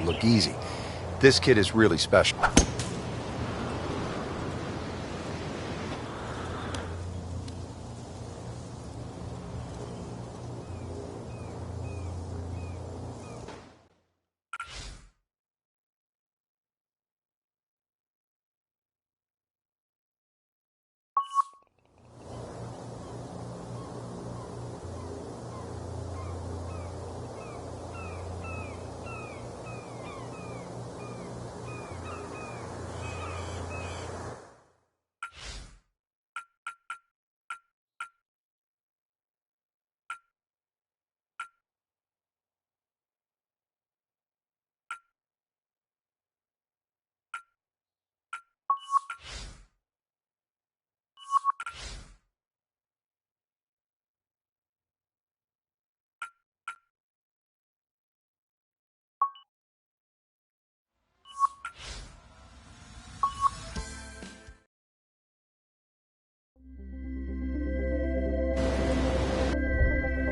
look easy. This kid is really special.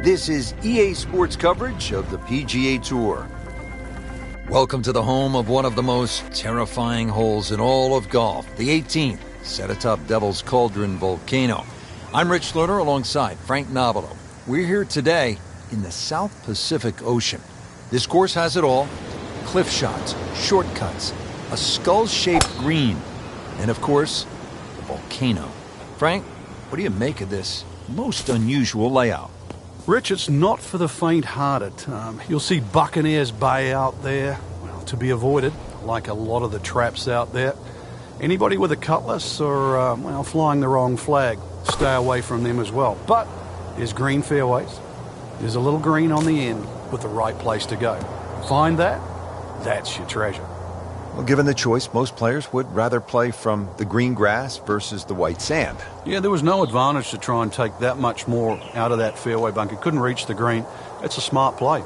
This is EA Sports coverage of the PGA Tour. Welcome to the home of one of the most terrifying holes in all of golf, the 18th, set atop Devil's Cauldron Volcano. I'm Rich Lerner alongside Frank Novello. We're here today in the South Pacific Ocean. This course has it all: cliff shots, shortcuts, a skull-shaped green, and of course, the volcano. Frank, what do you make of this most unusual layout? Rich, it's not for the faint-hearted. You'll see Buccaneers Bay out there, well, to be avoided, like a lot of the traps out there. Anybody with a cutlass or, flying the wrong flag, stay away from them as well. But there's green fairways. There's a little green on the end with the right place to go. Find that, that's your treasure. Well, given the choice, most players would rather play from the green grass versus the white sand. Yeah, there was no advantage to try and take that much more out of that fairway bunker. Couldn't reach the green. It's a smart play.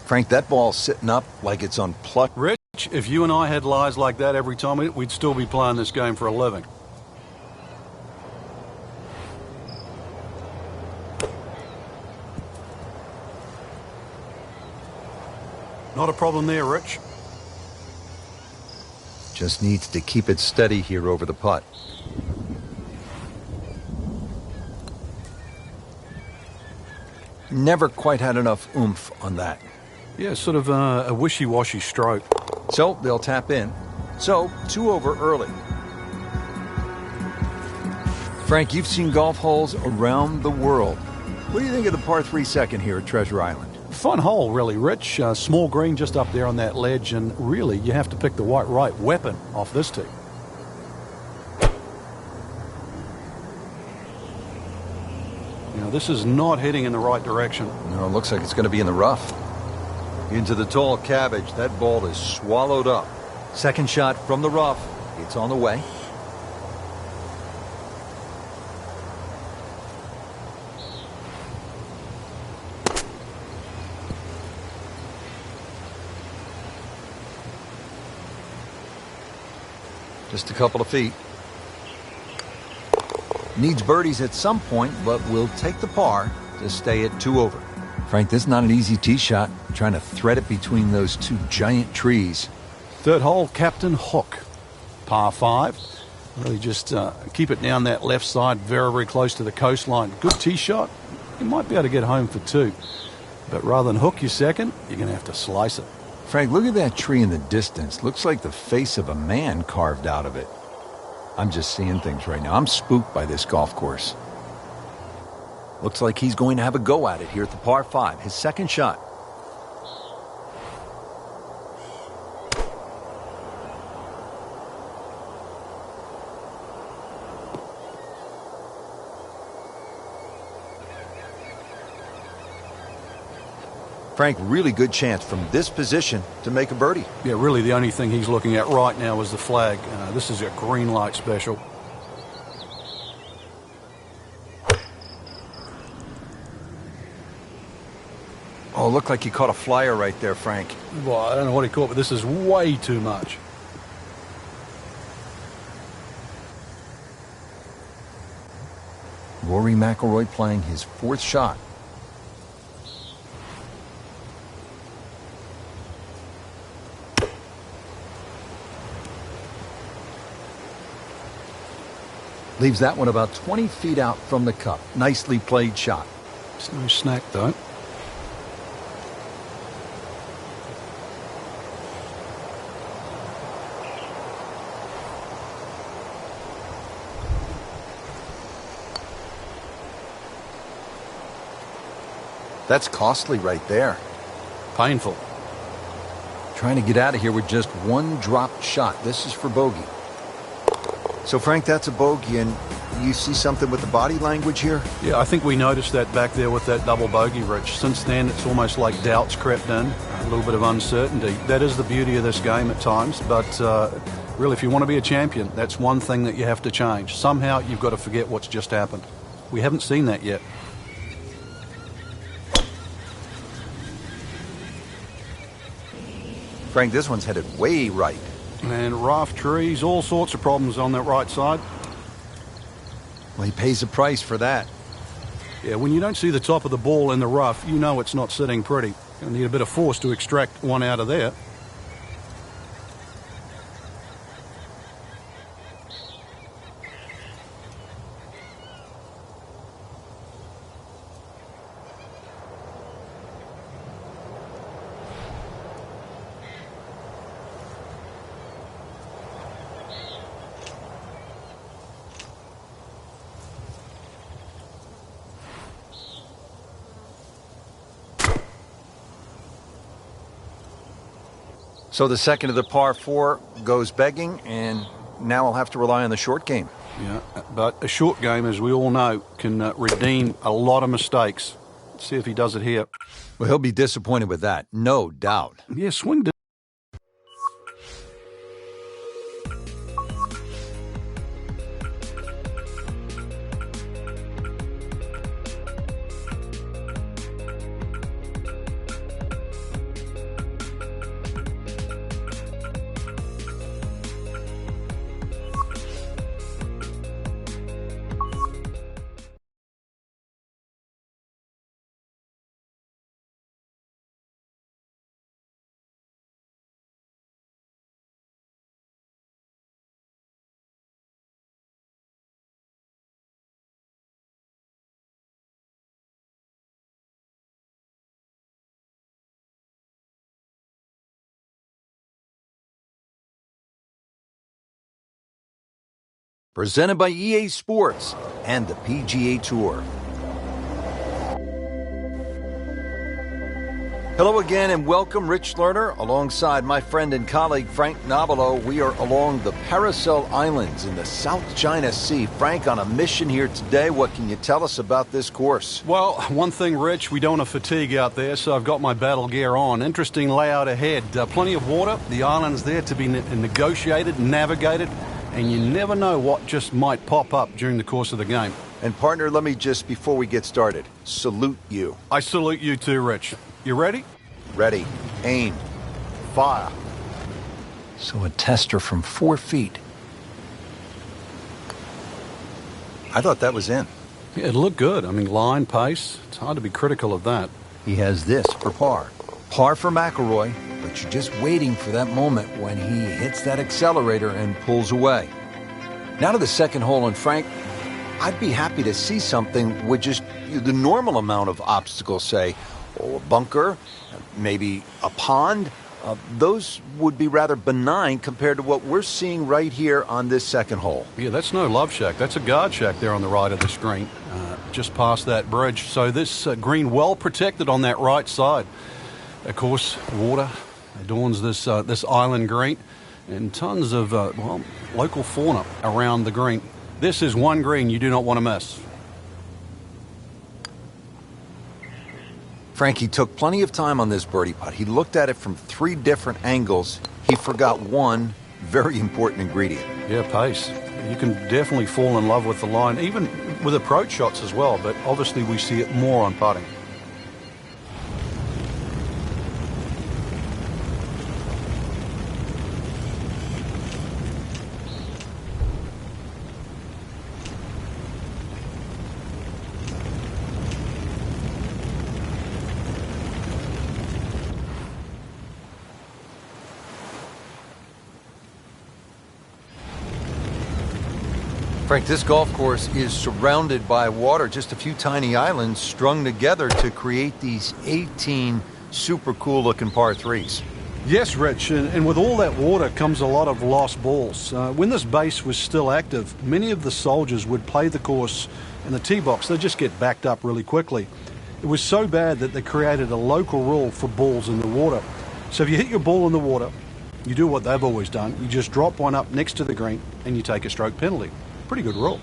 Frank, that ball's sitting up like it's unplugged. Rich, if you and I had lies like that every time, we'd still be playing this game for a living. Not a problem there, Rich. Just needs to keep it steady here over the putt. Never quite had enough oomph on that. Yeah, sort of a wishy-washy stroke. So they'll tap in. So 2 over early. Frank, you've seen golf holes around the world. What do you think of the par 3 second here at Treasure Island? Fun hole, really, Rich. Small green just up there on that ledge, and really, you have to pick the right weapon off this tee. Now, this is not heading in the right direction. No, it looks like it's going to be in the rough. Into the tall cabbage. That ball is swallowed up. Second shot from the rough. It's on the way. Just a couple of feet. Needs birdies at some point, but will take the par to stay at 2 over. Frank, this is not an easy tee shot. Trying to thread it between those 2 giant trees. Third hole, Captain Hook. Par 5. Really just keep it down that left side, very, very close to the coastline. Good tee shot. You might be able to get home for 2. But rather than hook your second, you're going to have to slice it. Frank, look at that tree in the distance. Looks like the face of a man carved out of it. I'm just seeing things right now. I'm spooked by this golf course. Looks like he's going to have a go at it here at the par 5. His second shot. Frank, really good chance from this position to make a birdie. Yeah, really the only thing he's looking at right now is the flag. This is a green light special. Oh, looked like he caught a flyer right there, Frank. Well, I don't know what he caught, but this is way too much. Rory McIlroy playing his 4th shot. Leaves that one about 20 feet out from the cup. Nicely played shot. It's no snack, though. That's costly right there. Painful. Trying to get out of here with just one dropped shot. This is for bogey. So, Frank, that's a bogey, and you see something with the body language here? Yeah, I think we noticed that back there with that double bogey, Rich. Since then, it's almost like doubts crept in, a little bit of uncertainty. That is the beauty of this game at times, but really, if you want to be a champion, that's one thing that you have to change. Somehow, you've got to forget what's just happened. We haven't seen that yet. Frank, this one's headed way right. And rough trees, all sorts of problems on that right side. Well, he pays a price for that. Yeah, when you don't see the top of the ball in the rough, you know it's not sitting pretty. You'll need a bit of force to extract one out of there. So the second of the par 4 goes begging, and now I'll have to rely on the short game. Yeah, but a short game, as we all know, can redeem a lot of mistakes. Let's see if he does it here. Well, he'll be disappointed with that, no doubt. Yeah, swing. Presented by EA Sports and the PGA Tour. Hello again and welcome, Rich Lerner, alongside my friend and colleague Frank Nobilo. We are along the Paracel Islands in the South China Sea. Frank, on a mission here today. What can you tell us about this course? Well, one thing, Rich, we don't want to fatigue out there, so I've got my battle gear on. Interesting layout ahead. Plenty of water. The island's there to be negotiated, navigated, and you never know what just might pop up during the course of the game. And partner, let me just, before we get started, salute you. I salute you too, Rich. You ready? Ready. Aim. Fire. So a tester from 4 feet. I thought that was in. Yeah, it looked good. I mean, line, pace. It's hard to be critical of that. He has this for par. Par for McIlroy, but you're just waiting for that moment when he hits that accelerator and pulls away. Now to the second hole, and Frank, I'd be happy to see something with just the normal amount of obstacles, say, a bunker, maybe a pond. Those would be rather benign compared to what we're seeing right here on this second hole. Yeah, that's no love shack. That's a guard shack there on the right of the screen, just past that bridge. So this green well protected on that right side. Of course, water adorns this island green, and tons of local fauna around the green. This is one green you do not want to miss. Frankie took plenty of time on this birdie putt. He looked at it from 3 different angles. He forgot one very important ingredient. Yeah, pace. You can definitely fall in love with the line, even with approach shots as well, but obviously we see it more on putting. Frank, this golf course is surrounded by water, just a few tiny islands strung together to create these 18 super cool looking par 3s. Yes, Rich, and with all that water comes a lot of lost balls. When this base was still active, many of the soldiers would play the course in the tee box. They'd just get backed up really quickly. It was so bad that they created a local rule for balls in the water. So if you hit your ball in the water, you do what they've always done. You just drop one up next to the green and you take a stroke penalty. Pretty good rule.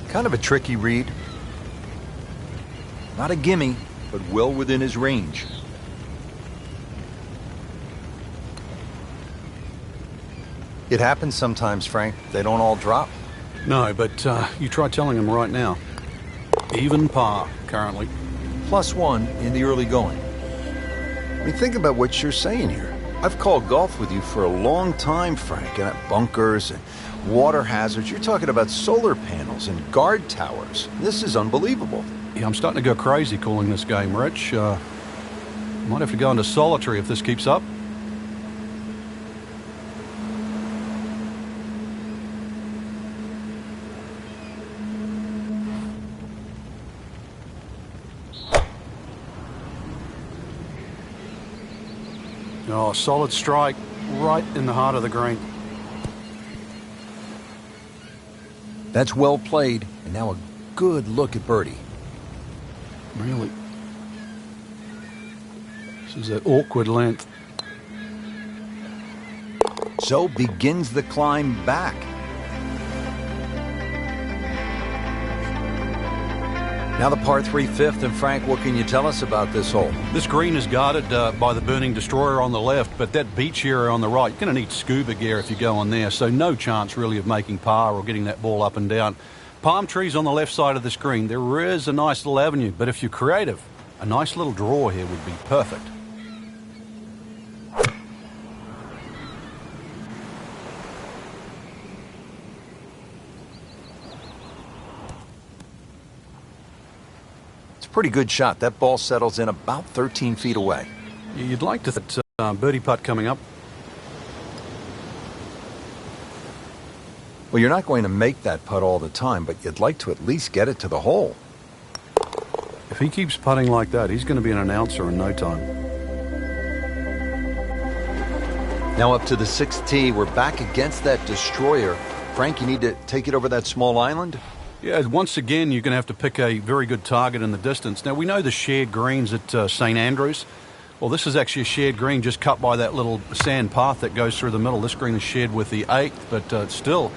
Kind of a tricky read. Not a gimme, but well within his range. It happens sometimes, Frank. They don't all drop. No, but you try telling them right now. Even par, currently. +1 in the early going. I mean, think about what you're saying here. I've called golf with you for a long time, Frank, and at bunkers and water hazards. You're talking about solar panels and guard towers. This is unbelievable. Yeah, I'm starting to go crazy calling this game, Rich. Might have to go into solitary if this keeps up. Oh, solid strike right in the heart of the green. That's well played, and now a good look at birdie. Really. This is an awkward length. So begins the climb back. Now the par 3 fifth, and Frank, what can you tell us about this hole? This green is guarded by the burning destroyer on the left, but that beach area on the right, you're going to need scuba gear if you go on there, so no chance really of making par or getting that ball up and down. Palm trees on the left side of the screen. There is a nice little avenue, but if you're creative, a nice little draw here would be perfect. Pretty good shot. That ball settles in about 13 feet away. You'd like to birdie putt coming up. Well, you're not going to make that putt all the time, but you'd like to at least get it to the hole. If he keeps putting like that, he's going to be an announcer in no time. Now up to the 6th tee. We're back against that destroyer. Frank, you need to take it over that small island? Yeah, once again, you're going to have to pick a very good target in the distance. Now, we know the shared greens at St. Andrews. Well, this is actually a shared green just cut by that little sand path that goes through the middle. This green is shared with the 8th, but still,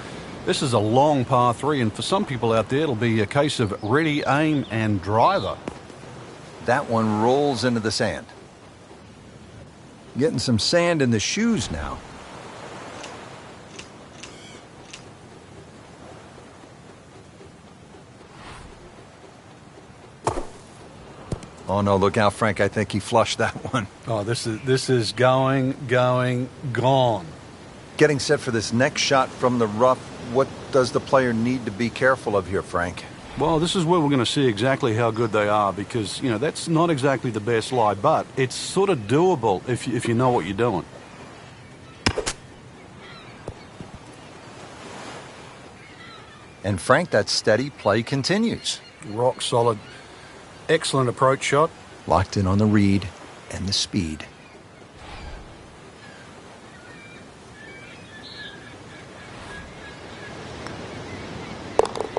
this is a long par 3, and for some people out there, it'll be a case of ready, aim, and driver. That one rolls into the sand. Getting some sand in the shoes now. Oh, no, look out, Frank. I think he flushed that one. Oh, this is going, gone. Getting set for this next shot from the rough. What does the player need to be careful of here, Frank? Well, this is where we're going to see exactly how good they are because, you know, that's not exactly the best lie, but it's sort of doable if you know what you're doing. And, Frank, that steady play continues. Rock solid. Excellent approach shot. Locked in on the read and the speed.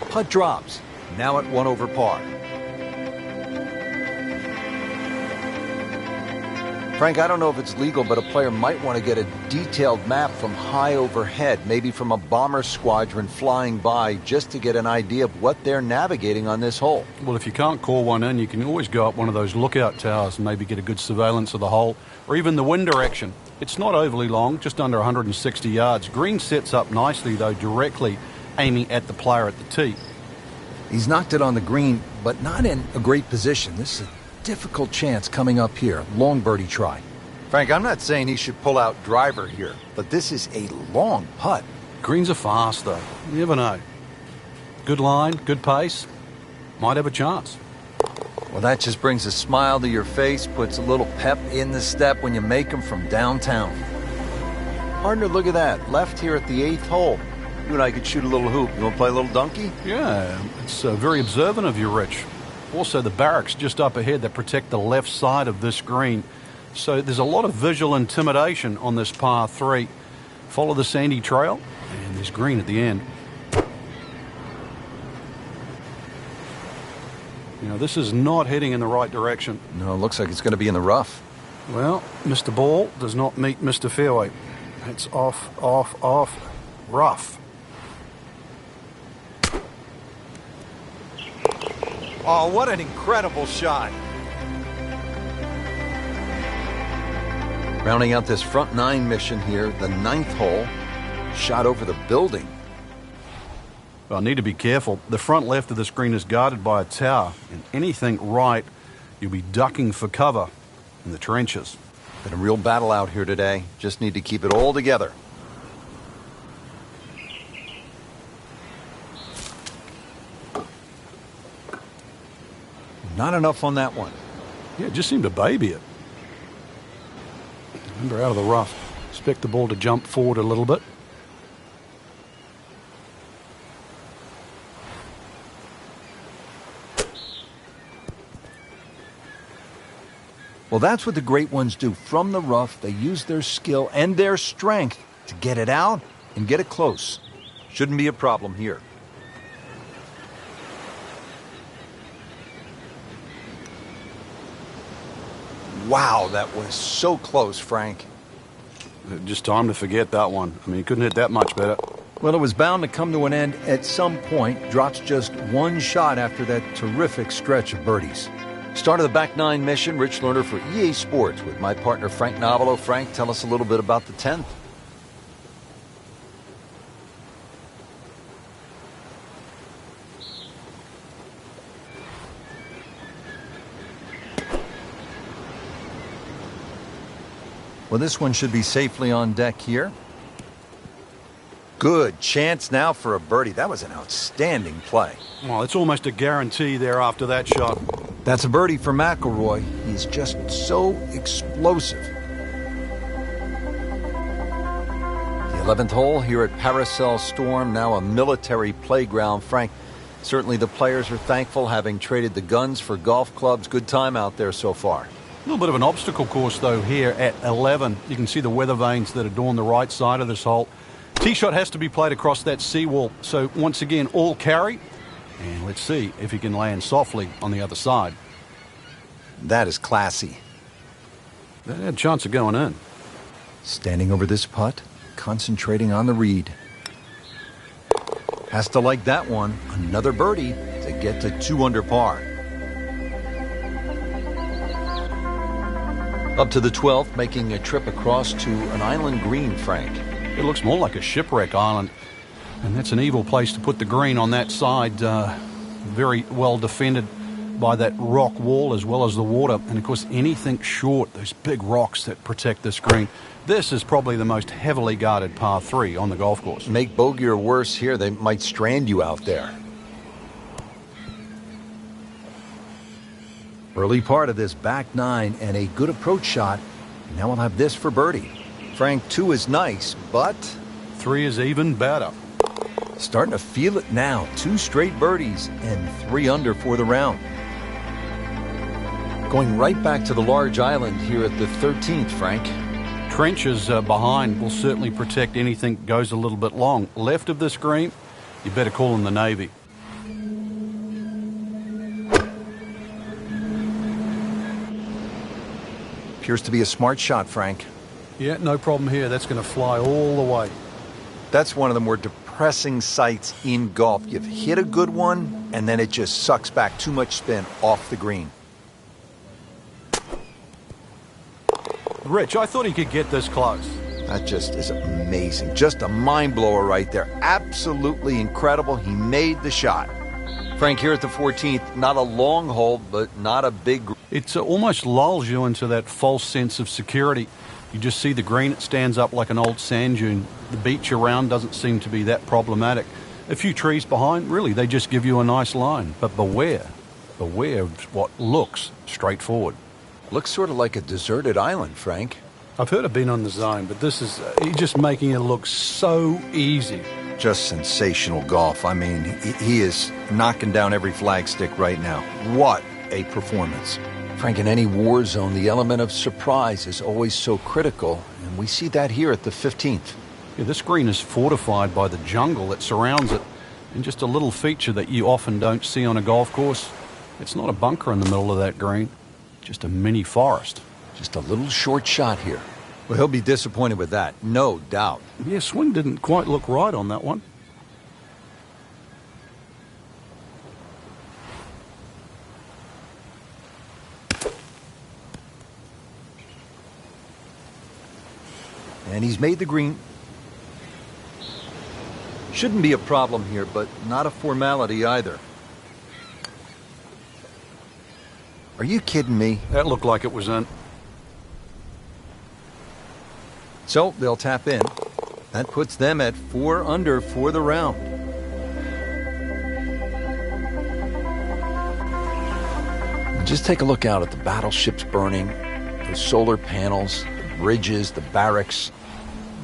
Putt drops. Now at 1 over par. Frank, I don't know if it's legal, but a player might want to get a detailed map from high overhead, maybe from a bomber squadron flying by, just to get an idea of what they're navigating on this hole. Well, if you can't call one in, you can always go up one of those lookout towers and maybe get a good surveillance of the hole, or even the wind direction. It's not overly long, just under 160 yards. Green sets up nicely, though, directly aiming at the player at the tee. He's knocked it on the green, but not in a great position. This is a difficult chance coming up here. Long birdie try. Frank, I'm not saying he should pull out driver here, but this is a long putt. Greens are fast, though. You never know. Good line, good pace. Might have a chance. Well, that just brings a smile to your face, puts a little pep in the step when you make them from downtown. Partner, look at that. Left here at the 8th hole. You and I could shoot a little hoop. You want to play a little donkey? Yeah, it's very observant of you, Rich. Also, the barracks just up ahead that protect the left side of this green. So there's a lot of visual intimidation on this par 3. Follow the sandy trail, and there's green at the end. You know, this is not heading in the right direction. No, it looks like it's going to be in the rough. Well, Mr. Ball does not meet Mr. Fairway. It's off, rough. Oh, what an incredible shot. Rounding out this front 9 mission here, the 9th hole, shot over the building. Well, I need to be careful. The front left of the screen is guarded by a tower, and anything right, you'll be ducking for cover in the trenches. Been a real battle out here today. Just need to keep it all together. Not enough on that one. Yeah, it just seemed to baby it. Remember, out of the rough. Expect the ball to jump forward a little bit. Well, that's what the great ones do. From the rough, they use their skill and their strength to get it out and get it close. Shouldn't be a problem here. Wow, that was so close, Frank. Just time to forget that one. I mean, he couldn't hit that much better. Well, it was bound to come to an end at some point. Drops just one shot after that terrific stretch of birdies. Start of the back 9 mission, Rich Lerner for EA Sports with my partner Frank Novelo. Frank, tell us a little bit about the 10th. Well, this one should be safely on deck here. Good chance now for a birdie. That was an outstanding play. Well, it's almost a guarantee there after that shot. That's a birdie for McIlroy. He's just so explosive. The 11th hole here at Paracel Storm, now a military playground. Frank, certainly the players are thankful, having traded the guns for golf clubs. Good time out there so far. A little bit of an obstacle course, though, here at 11. You can see the weather vanes that adorn the right side of this hole. Tee shot has to be played across that seawall. So, once again, all carry. And let's see if he can land softly on the other side. That is classy. That had a chance of going in. Standing over this putt, concentrating on the read. Has to like that one. Another birdie to get to 2 under par. Up to the 12th, making a trip across to an island green, Frank. It looks more like a shipwreck island. And that's an evil place to put the green on that side. Very well defended by that rock wall as well as the water. And, of course, anything short, those big rocks that protect this green. This is probably the most heavily guarded par 3 on the golf course. Make bogey or worse here, they might strand you out there. Early part of this back 9 and a good approach shot. Now we'll have this for birdie. Frank, 2 is nice, but 3 is even better. Starting to feel it now. 2 straight birdies and 3 under for the round. Going right back to the large island here at the 13th, Frank. Trenches behind will certainly protect anything that goes a little bit long. Left of this green, you better call in the Navy. Appears to be a smart shot, Frank. Yeah, no problem here. That's going to fly all the way. That's one of the more depressing sights in golf. You've hit a good one, and then it just sucks back too much spin off the green. Rich, I thought he could get this close. That just is amazing. Just a mind blower right there. Absolutely incredible. He made the shot. Frank, here at the 14th, not a long hole, but not a big... It almost lulls you into that false sense of security. You just see the green, it stands up like an old sand dune. The beach around doesn't seem to be that problematic. A few trees behind, really, they just give you a nice line. But beware of what looks straightforward. Looks sort of like a deserted island, Frank. I've heard of being on the zone, but this is he's just making it look so easy. Just sensational golf. I mean, he is knocking down every flagstick right now. What a performance. Frank, in any war zone, the element of surprise is always so critical, and we see that here at the 15th. Yeah, this green is fortified by the jungle that surrounds it, and just a little feature that you often don't see on a golf course. It's not a bunker in the middle of that green, just a mini forest. Just a little short shot here. Well, he'll be disappointed with that, no doubt. Yeah, swing didn't quite look right on that one. And he's made the green. Shouldn't be a problem here, but not a formality either. Are you kidding me? That looked like it was in. So they'll tap in. That puts them at 4 under for the round. Just take a look out at the battleships burning, the solar panels, the bridges, the barracks.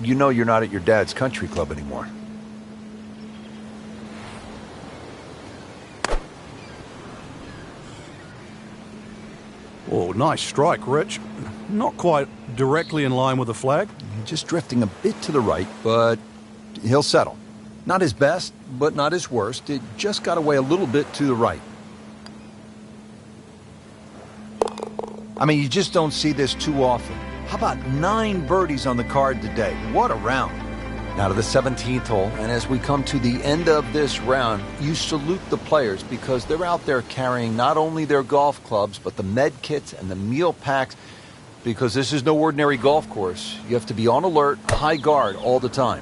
You know you're not at your dad's country club anymore. Oh, nice strike, Rich. Not quite directly in line with the flag. Just drifting a bit to the right, but he'll settle. Not his best, but not his worst. It just got away a little bit to the right. I mean, you just don't see this too often. How about 9 birdies on the card today? What a round. Now to the 17th hole, and as we come to the end of this round, you salute the players because they're out there carrying not only their golf clubs, but the med kits and the meal packs, because this is no ordinary golf course. You have to be on alert, high guard all the time.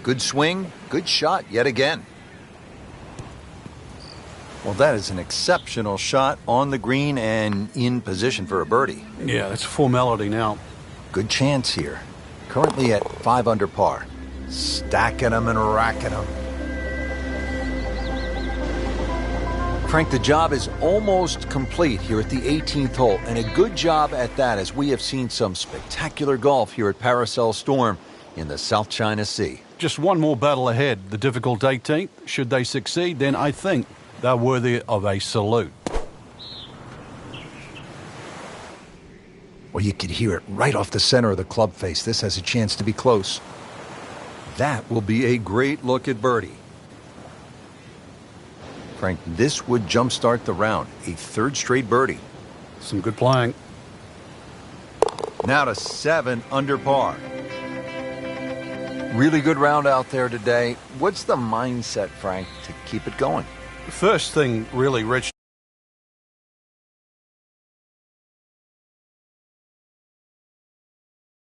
Good swing, good shot yet again. Well, that is an exceptional shot on the green and in position for a birdie. Yeah, that's a formality now. Good chance here. Currently at 5 under par. Stacking them and racking them. Frank, the job is almost complete here at the 18th hole, and a good job at that, as we have seen some spectacular golf here at Paracel Storm in the South China Sea. Just one more battle ahead, the difficult 18th. Should they succeed, then I think they're worthy of a salute. Well, you could hear it right off the center of the club face. This has a chance to be close. That will be a great look at birdie. Frank, this would jumpstart the round. A 3rd straight birdie. Some good playing. Now to 7 under par. Really good round out there today. What's the mindset, Frank, to keep it going? First thing, really, Rich,